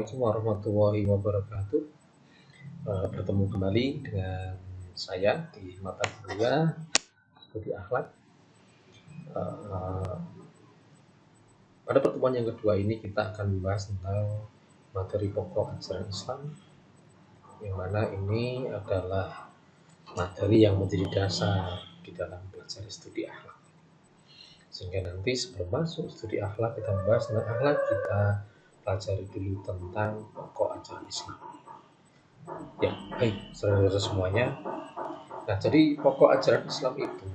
Assalamualaikum warahmatullahi wabarakatuh. Bertemu kembali dengan saya di mata kuliah studi akhlak. Pada pertemuan yang kedua ini kita akan membahas tentang materi pokok ajaran Islam, yang mana ini adalah materi yang menjadi dasar di dalam belajar studi akhlak. Sehingga nanti sebelum masuk studi akhlak, kita membahas tentang akhlak, kita pelajari dulu tentang pokok ajaran Islam. Ya, baik, saudara-saudara semuanya. Nah, jadi pokok ajaran Islam itu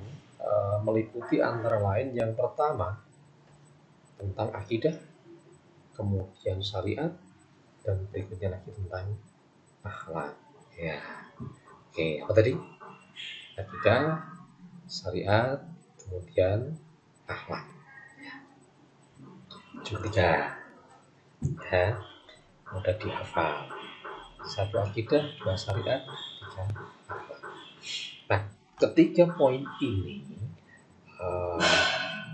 meliputi antara lain yang pertama tentang akidah, kemudian syariat, dan berikutnya lagi tentang akhlak. Ya, oke, apa tadi? Akidah, syariat, kemudian akhlak. Cuma tiga, ya, mudah dihafal. Satu akidah, dua syariat, tiga akhlak. Nah, ketiga poin ini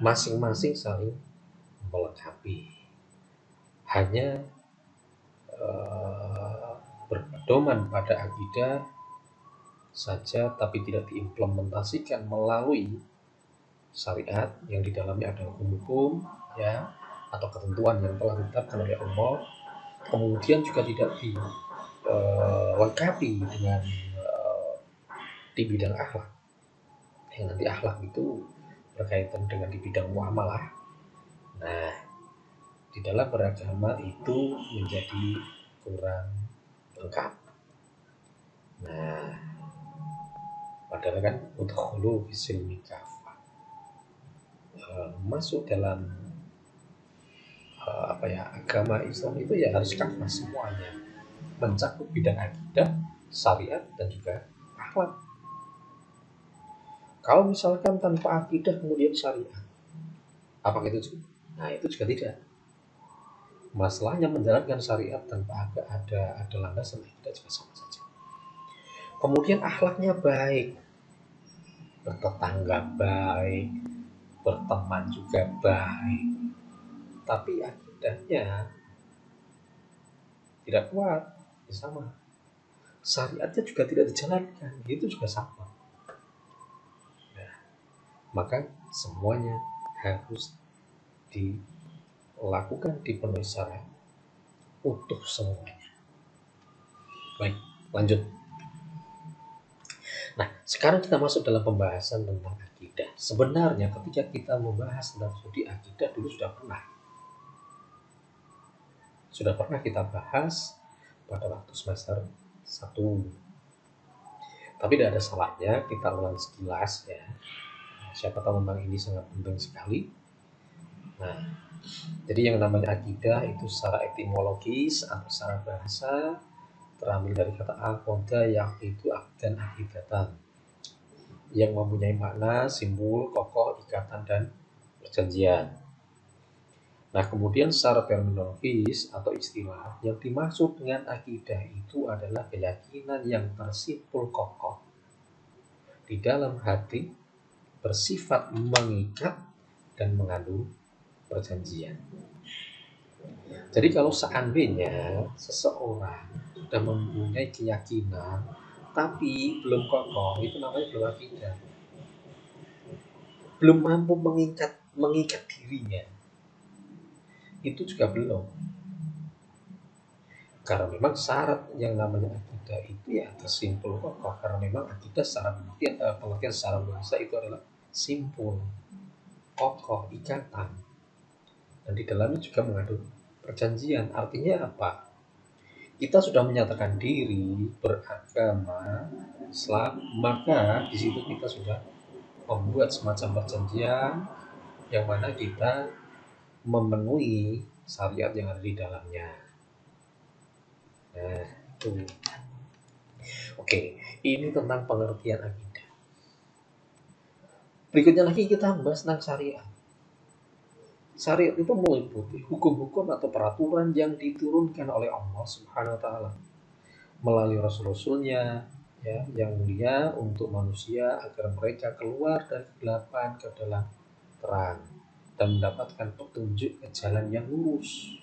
masing-masing saling melengkapi. Hanya berpedoman pada akidah saja, tapi tidak diimplementasikan melalui syariat yang di dalamnya ada hukum-hukum, ya, atau ketentuan yang telah ditetapkan oleh Allah. Kemudian juga tidak dilengkapi dengan di bidang akhlak. Yang nanti akhlak itu berkaitan dengan di bidang muamalah. Nah, di dalam beragama itu menjadi kurang lengkap. Nah, padahal kan udkhulu bisilmi kafah, masuk dalam agama Islam itu ya harus kafah semuanya, mencakup bidang akidah, syariat, dan juga akhlak. Kalau misalkan tanpa akidah kemudian syariat, apakah itu juga? Nah, itu juga tidak. Masalahnya menjalankan syariat tanpa ada landasan akidah juga sama saja. Kemudian akhlaknya baik, bertetangga baik, berteman juga baik, tapi akidahnya tidak kuat, ya sama. Syariatnya juga tidak dijalankan, itu juga sama. Nah, maka semuanya harus dilakukan, dipenuhi syarat utuh semuanya. Baik, lanjut. Nah, sekarang kita masuk dalam pembahasan tentang akidah. Sebenarnya ketika kita membahas tentang studi akidah dulu sudah pernah kita bahas pada waktu semester 1. Tapi tidak ada salahnya kita ulang sekilas, ya. Siapa tahu memang ini sangat penting sekali. Nah, jadi yang namanya akidah itu secara etimologis atau secara bahasa terambil dari kata aqoda, yang itu dan akidatan, yang mempunyai makna simbol, kokoh, ikatan, dan perjanjian. Nah, kemudian secara terminologis atau istilah, yang dimaksud dengan akidah itu adalah keyakinan yang tersimpul kokoh di dalam hati, bersifat mengikat dan mengandung perjanjian. Jadi kalau seandainya seseorang sudah mempunyai keyakinan tapi belum kokoh, itu namanya belum akidah. Belum mampu mengikat dirinya, itu juga belum. Karena memang syarat yang namanya akidah itu ya tersimpul kokoh. Karena memang akidah secara pengertian secara bahasa itu adalah simpul, kokoh, ikatan, dan di dalamnya juga mengandung perjanjian. Artinya apa? Kita sudah menyatakan diri beragama Islam, maka di situ kita sudah membuat semacam perjanjian yang mana kita memenuhi syariat yang ada di dalamnya. Nah, itu. Oke, ini tentang pengertian akidah. Berikutnya lagi kita bahas tentang syariat. Syariat itu meliputi hukum-hukum atau peraturan yang diturunkan oleh Allah Subhanahu wa taala melalui rasul-rasulnya, ya, yang mulia untuk manusia agar mereka keluar dari kegelapan ke dalam terang dan mendapatkan petunjuk ke jalan yang lurus.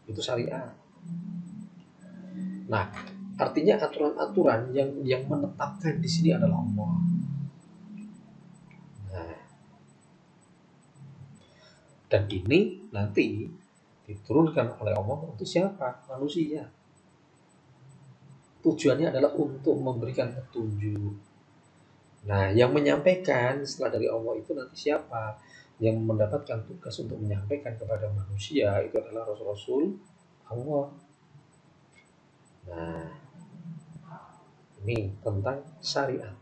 Itu syariat. Nah, artinya aturan-aturan yang menetapkan di sini adalah Allah. Nah, dan ini nanti diturunkan oleh Allah untuk siapa? Manusia. Tujuannya adalah untuk memberikan petunjuk. Nah, yang menyampaikan setelah dari Allah itu nanti siapa? Yang mendapatkan tugas untuk menyampaikan kepada manusia itu adalah Rasul-Rasul Allah. Nah, ini tentang syariat.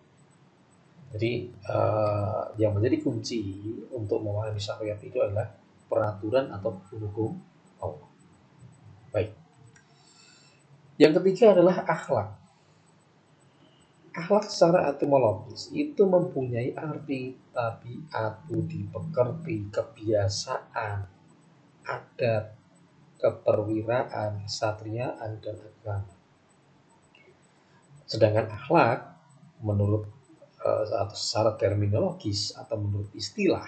Jadi yang menjadi kunci untuk memahami syariat itu adalah peraturan atau hukum Allah. Baik. Yang ketiga adalah akhlak. Akhlak secara etimologis itu mempunyai arti tabiat, budi pekerti, kebiasaan, adat, keperwiraan, kesatriaan, dan agama. Sedangkan akhlak menurut atau secara terminologis atau menurut istilah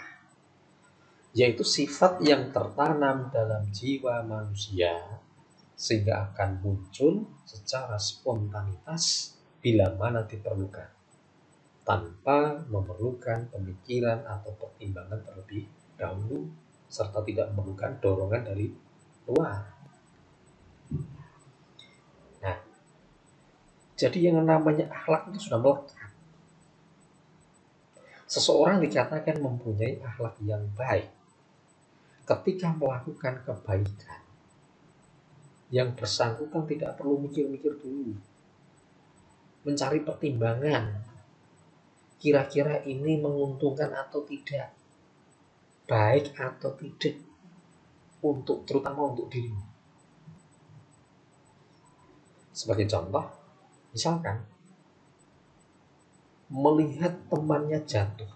yaitu sifat yang tertanam dalam jiwa manusia sehingga akan muncul secara spontanitas bila mana diperlukan tanpa memerlukan pemikiran atau pertimbangan terlebih dahulu serta tidak memerlukan dorongan dari luar. Nah, jadi yang namanya akhlak itu sudah melekat. Seseorang dikatakan mempunyai akhlak yang baik ketika melakukan kebaikan. Yang bersangkutan tidak perlu mikir-mikir dulu, mencari pertimbangan, kira-kira ini menguntungkan atau tidak, baik atau tidak, terutama untuk dirimu. Sebagai contoh, misalkan melihat temannya jatuh,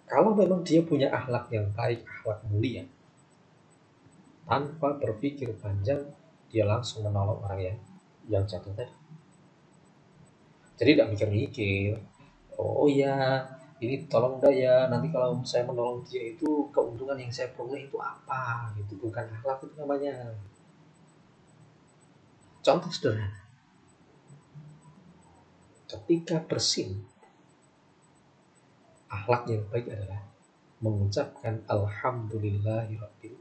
kalau memang dia punya akhlak yang baik, akhlak mulia, tanpa berpikir panjang dia langsung menolong orang yang jatuh tadi. Jadi tidak mikir-mikir, oh ya ini tolong dah ya, nanti kalau saya menolong dia itu keuntungan yang saya peroleh itu apa gitu. Bukan akhlak itu namanya. Contoh sederhana, ketika bersin, akhlak yang baik adalah mengucapkan alhamdulillahirabbil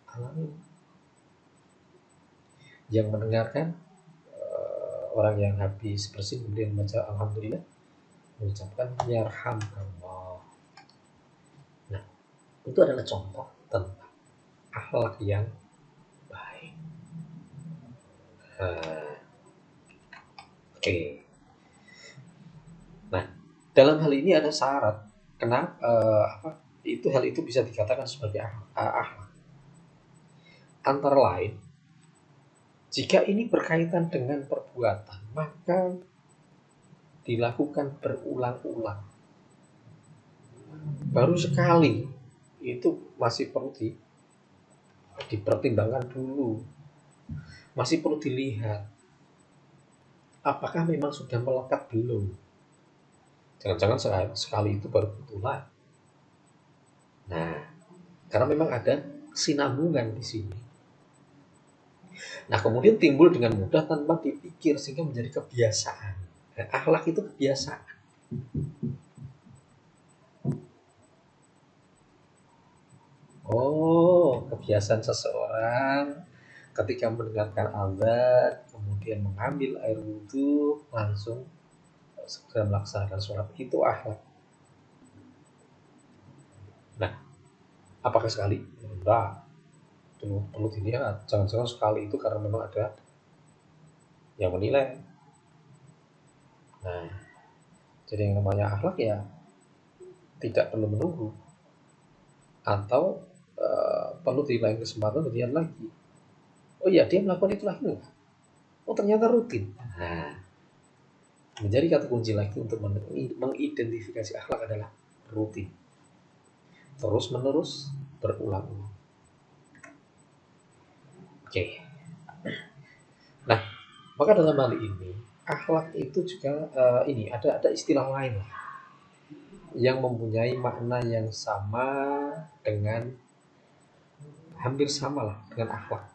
alamin. Yang mendengarkan orang yang habis bersin kemudian membaca alhamdulillah mengucapkan yarhamkallah. Nah, itu adalah contoh tentang akhlak yang baik. Oke. Nah, dalam hal ini ada syarat. Kenapa hal itu bisa dikatakan sebagai akhlak? Antara lain, jika ini berkaitan dengan perbuatan, maka dilakukan berulang-ulang. Baru sekali itu masih perlu dipertimbangkan dulu. Masih perlu dilihat apakah memang sudah melekat belum. Jangan-jangan sekali itu baru kebetulan. Nah, karena memang ada kesinambungan di sini. Nah, kemudian timbul dengan mudah tanpa dipikir sehingga menjadi kebiasaan. Dan akhlak itu kebiasaan. Oh, kebiasaan seseorang ketika mendengarkan azan, kemudian mengambil air wudhu, langsung segera melaksanakan sholat, itu akhlak. Nah, apakah sekali? Enggak. Perlu dilihat. Jangan-jangan sekali itu karena memang ada yang menilai. Nah, jadi yang namanya akhlak ya tidak perlu menunggu, atau perlu di lain kesempatan dilihat lagi. Oh iya, dia melakukan itu lagi enggak? Oh ternyata rutin. Nah, menjadi kata kunci lagi untuk mengidentifikasi akhlak adalah rutin, terus menerus, berulang-ulang. Oke. Nah, maka dalam hal ini akhlak itu juga ini ada istilah lain yang mempunyai makna yang sama dengan hampir sama lah dengan akhlak.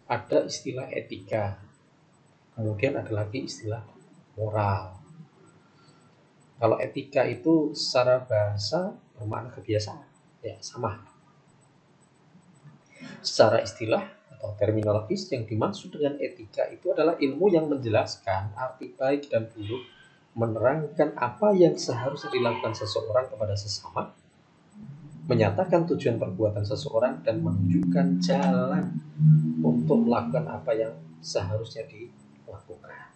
ada istilah etika, kemudian ada lagi istilah moral. Kalau etika itu secara bahasa bermakna kebiasaan, ya sama. Secara istilah atau terminologis, yang dimaksud dengan etika itu adalah ilmu yang menjelaskan arti baik dan buruk, menerangkan apa yang seharusnya dilakukan seseorang kepada sesama, menyatakan tujuan perbuatan seseorang, dan menunjukkan jalan untuk melakukan apa yang seharusnya dilakukan.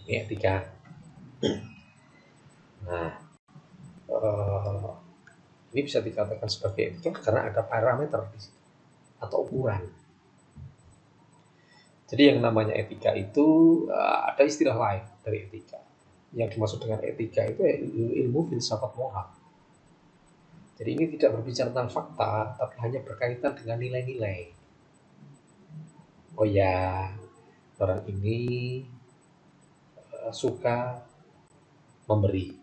Ini etika. Nah, eh, ini bisa dikatakan sebagai etika karena ada parameter di situ atau ukuran. Jadi yang namanya etika itu ada istilah lain dari etika. Yang dimaksud dengan etika itu ilmu filsafat moral. Jadi ini tidak berbicara tentang fakta, tapi hanya berkaitan dengan nilai-nilai. Oh ya, orang ini suka memberi.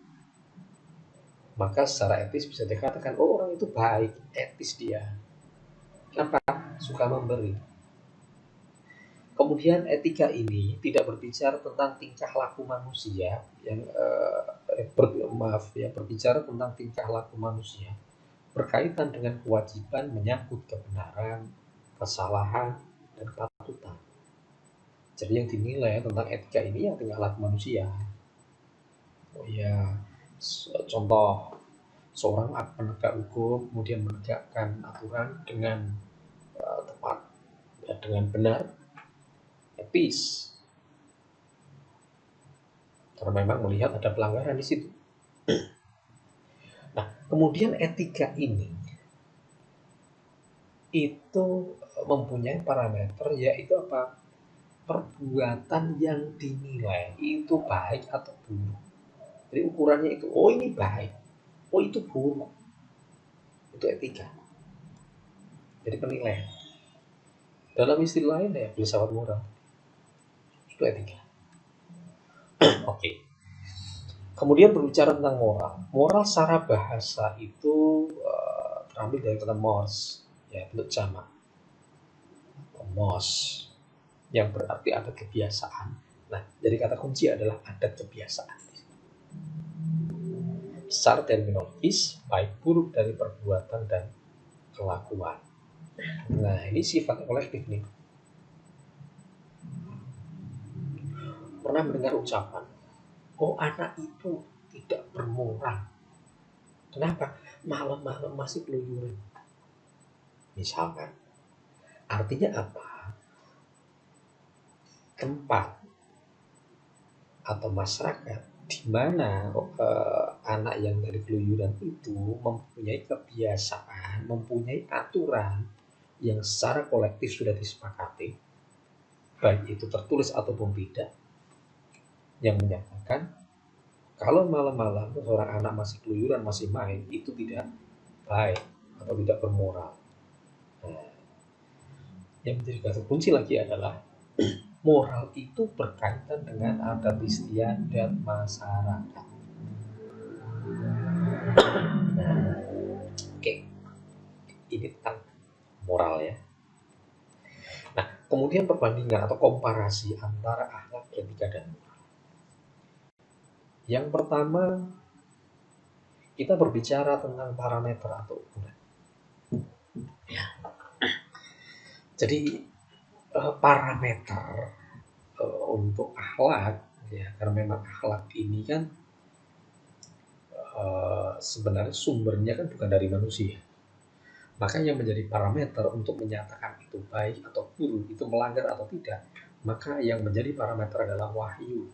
Maka secara etis bisa dikatakan, oh orang itu baik, etis dia. Kenapa? Suka memberi. Kemudian etika ini tidak berbicara tentang tingkah laku manusia yang berbicara tentang tingkah laku manusia berkaitan dengan kewajiban menyangkut kebenaran, kesalahan, dan kepatutan. Jadi yang dinilai tentang etika ini ya tingkah laku manusia. Oh ya, contoh seorang penegak hukum kemudian menegakkan aturan dengan tepat, ya, dengan benar, etis, karena memang melihat ada pelanggaran di situ. Nah, kemudian etika ini itu mempunyai parameter, yaitu apa? Perbuatan yang dinilai itu baik atau buruk. Jadi ukurannya itu, oh ini baik, oh itu buruk. Itu etika. Jadi penilaian. Dalam istilah lain ya filsafat moral. Itu etika. Oke. Kemudian berbicara tentang moral. Moral secara bahasa itu terambil dari kata mors, ya bentuk jamak. Mos, yang berarti ada kebiasaan. Nah, jadi kata kunci adalah adat kebiasaan. Secara terminologis, baik buruk dari perbuatan dan kelakuan. Nah, ini sifat kolektif nih. Pernah mendengar ucapan, oh anak itu tidak bermoral. Kenapa? Malam-malam masih keluyuran. Misalkan. Artinya apa? Tempat atau masyarakat di mana anak yang dari keluyuran itu mempunyai kebiasaan, mempunyai aturan yang secara kolektif sudah disepakati, baik itu tertulis ataupun tidak, yang menyatakan kalau malam-malam seorang anak masih keluyuran, masih main, itu tidak baik atau tidak bermoral. Nah, yang menjadi kata kunci lagi adalah moral itu berkaitan dengan adat istiadat masyarakat. Nah, oke, ini tentang moral ya. Nah, kemudian perbandingan atau komparasi antara akhlak, etika, dan moral. Yang pertama, kita berbicara tentang parameter atau ukuran. Ya. Jadi parameter untuk akhlak, ya, karena memang akhlak ini kan sebenarnya sumbernya kan bukan dari manusia. Maka yang menjadi parameter untuk menyatakan itu baik atau buruk, itu melanggar atau tidak, maka yang menjadi parameter adalah wahyu.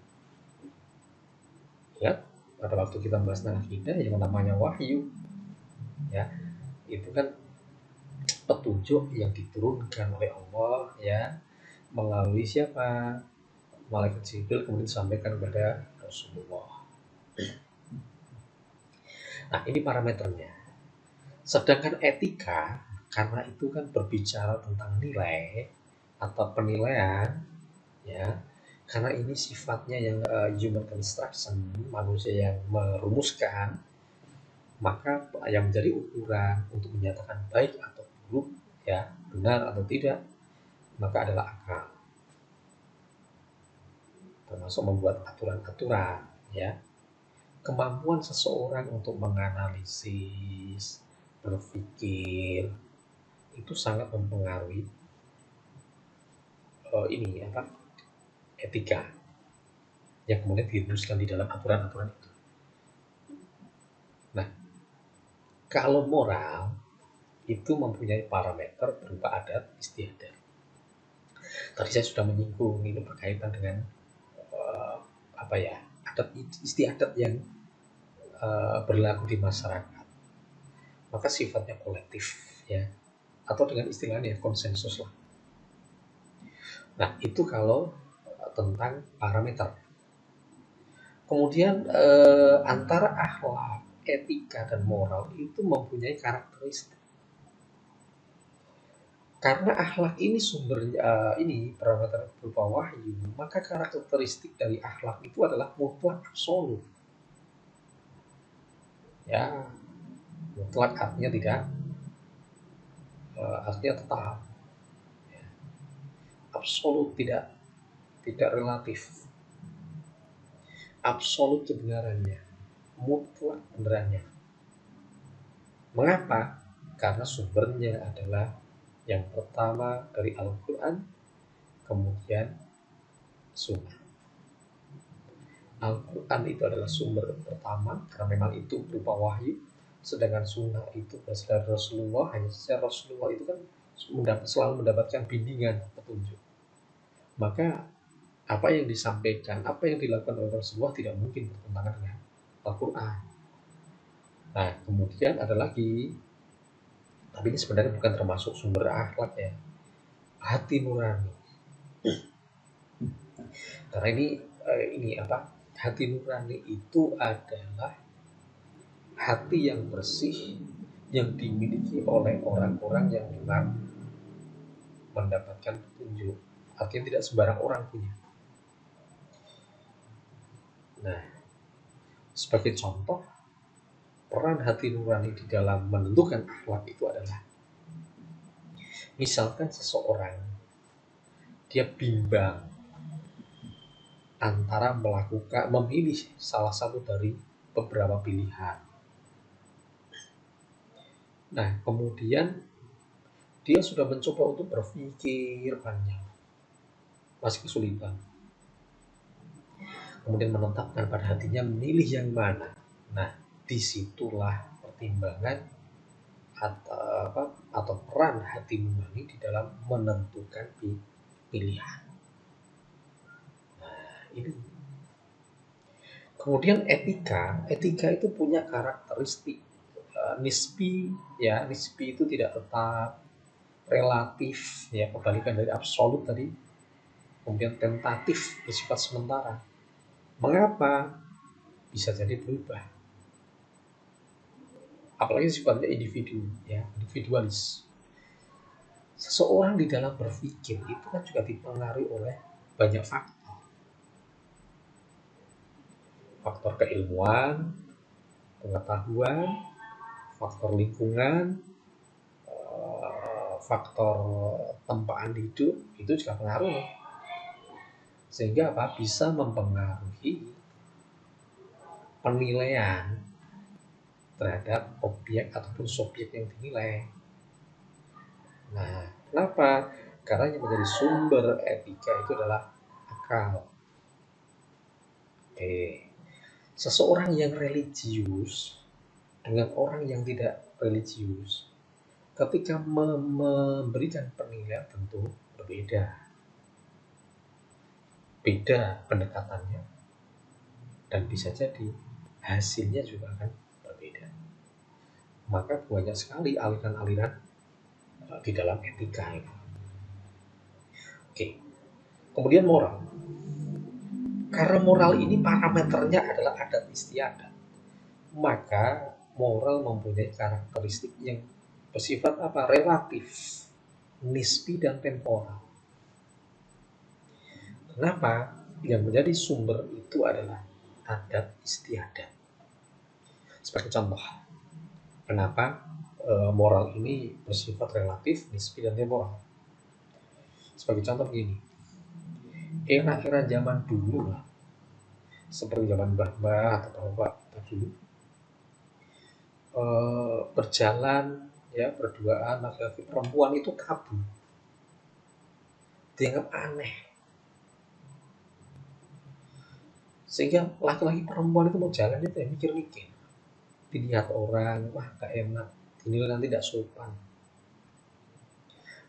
Ya, pada waktu kita membahas tentang akidah, yang namanya wahyu, ya, itu kan petunjuk yang diturunkan oleh Allah, ya, melalui siapa? Malaikat Jibril, kemudian disampaikan kepada Rasulullah. Nah, ini parameternya. Sedangkan etika, karena itu kan berbicara tentang nilai atau penilaian, ya, karena ini sifatnya yang human construction, manusia yang merumuskan, maka yang menjadi ukuran untuk menyatakan baik atau buruk, ya, benar atau tidak, maka adalah akal, termasuk membuat aturan-aturan, ya. Kemampuan seseorang untuk menganalisis, berpikir, itu sangat mempengaruhi ini apa etika yang kemudian dirumuskan di dalam aturan-aturan itu. Nah, kalau moral itu mempunyai parameter berupa adat istiadat. Tadi saya sudah menyinggung ini berkaitan dengan apa ya, adat istiadat yang berlaku di masyarakat. Maka sifatnya kolektif, ya, atau dengan istilahnya konsensus lah. Nah, itu kalau tentang parameter. Kemudian antara akhlak, etika, dan moral itu mempunyai karakteristik. Karena akhlak ini sumbernya ini parameter berupa wahyu, maka karakteristik dari akhlak itu adalah mutlak absolut. Ya, mutlak artinya tidak artinya tetap, absolut, tidak relatif, absolut kebenarannya, mutlak kebenarannya. Mengapa? Karena sumbernya adalah yang pertama dari Al-Quran, kemudian Sunnah. Al-Quran itu adalah sumber pertama karena memang itu berupa wahyu, sedangkan Sunnah itu berasal dari Rasulullah. Hanya saja Rasulullah itu kan selalu mendapatkan bimbingan, petunjuk. Maka apa yang disampaikan, apa yang dilakukan oleh Rasulullah tidak mungkin bertentangan dengan Al-Quran. Nah, kemudian ada lagi, tapi ini sebenarnya bukan termasuk sumber akhlak, ya, hati nurani. Karena ini apa? Hati nurani itu adalah hati yang bersih yang dimiliki oleh orang-orang yang memang mendapatkan petunjuk. Artinya tidak sembarang orang punya. Nah, sebagai contoh, peran hati nurani di dalam menentukan akhlak itu adalah, misalkan seseorang dia bimbang antara memilih salah satu dari beberapa pilihan. Nah, kemudian dia sudah mencoba untuk berpikir panjang, masih kesulitan. Kemudian menetapkan pada hatinya memilih yang mana. Nah, disitulah pertimbangan atau peran hati nurani di dalam menentukan pilihan. Nah, ini. Kemudian etika itu punya karakteristik nisbi, ya. Nisbi itu tidak tetap, relatif, ya, kebalikan dari absolut tadi. Kemudian tentatif, bersifat sementara. Mengapa? Bisa jadi berubah. Apalagi sifatnya individu, ya, individualis. Seseorang di dalam berpikir itu kan juga dipengaruhi oleh banyak faktor. Faktor keilmuan, pengetahuan, faktor lingkungan, faktor tempaan hidup, itu juga pengaruh. Sehingga apa? Bisa mempengaruhi penilaian terhadap objek ataupun subjek yang dinilai. Nah, kenapa? Karena yang menjadi sumber etika itu adalah akal. Oke. Seseorang yang religius dengan orang yang tidak religius, ketika memberikan penilaian tentu berbeda. Beda pendekatannya, dan bisa jadi hasilnya juga akan berbeda. Maka banyak sekali aliran-aliran di dalam etika itu. Oke. Kemudian moral. Karena moral ini parameternya adalah adat istiadat, maka moral mempunyai karakteristik yang bersifat apa? Relatif, nisbi, dan temporal. Kenapa? Yang menjadi sumber itu adalah adat istiadat. Sebagai contoh, kenapa moral ini bersifat relatif, nisbi, dan temporal? Sebagai contoh begini, era-era zaman dulu lah, seperti zaman mbah-mbah atau bapak tadi, berjalan ya berduaan laki-laki perempuan itu kabur, dianggap aneh, sehingga laki-laki perempuan itu mau jalan itu ya mikir-mikir, dilihat orang, wah gak enak, dinilai nanti tidak sopan.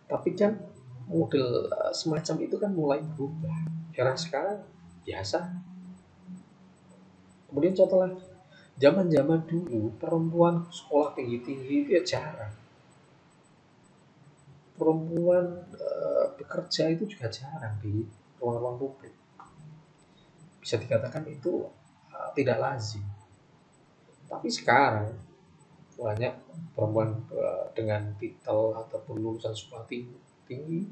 Tapi kan model semacam itu kan mulai berubah. Era sekarang biasa. Kemudian contoh lagi, zaman-zaman dulu perempuan sekolah tinggi-tinggi itu ya jarang. Perempuan bekerja itu juga jarang di ruang-ruang publik. Bisa dikatakan itu tidak lazim. Tapi sekarang banyak perempuan dengan titel ataupun lulusan sekolah tinggi,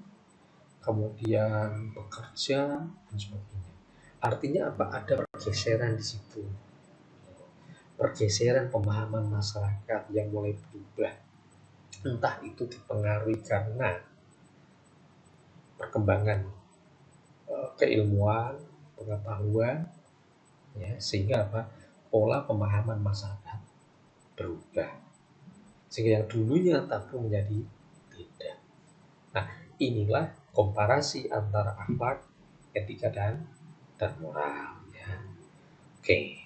kemudian bekerja dan sebagainya. Artinya apa? Ada pergeseran di situ, pergeseran pemahaman masyarakat yang mulai berubah. Entah itu dipengaruhi karena perkembangan keilmuan, pengetahuan, ya, sehingga apa? Pola pemahaman masyarakat berubah. Sehingga yang dulunya tabu menjadi tidak. Nah, inilah komparasi antara akhlak, etika dan moral. Ya. Oke,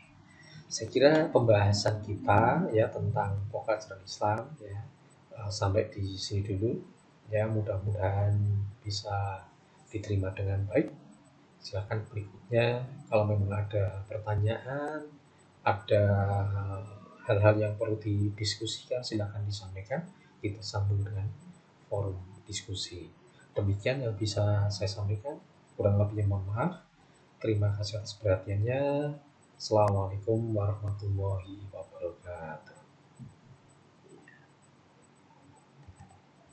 saya kira pembahasan kita ya tentang pokok ajaran Islam ya sampai di sini dulu. Ya, mudah-mudahan bisa diterima dengan baik. Silakan berikutnya kalau memang ada pertanyaan, ada hal-hal yang perlu didiskusikan, silakan disampaikan. Kita sambung dengan forum diskusi. Demikian yang bisa saya sampaikan. Kurang lebihnya mohon maaf. Terima kasih atas perhatiannya. Assalamualaikum warahmatullahi wabarakatuh.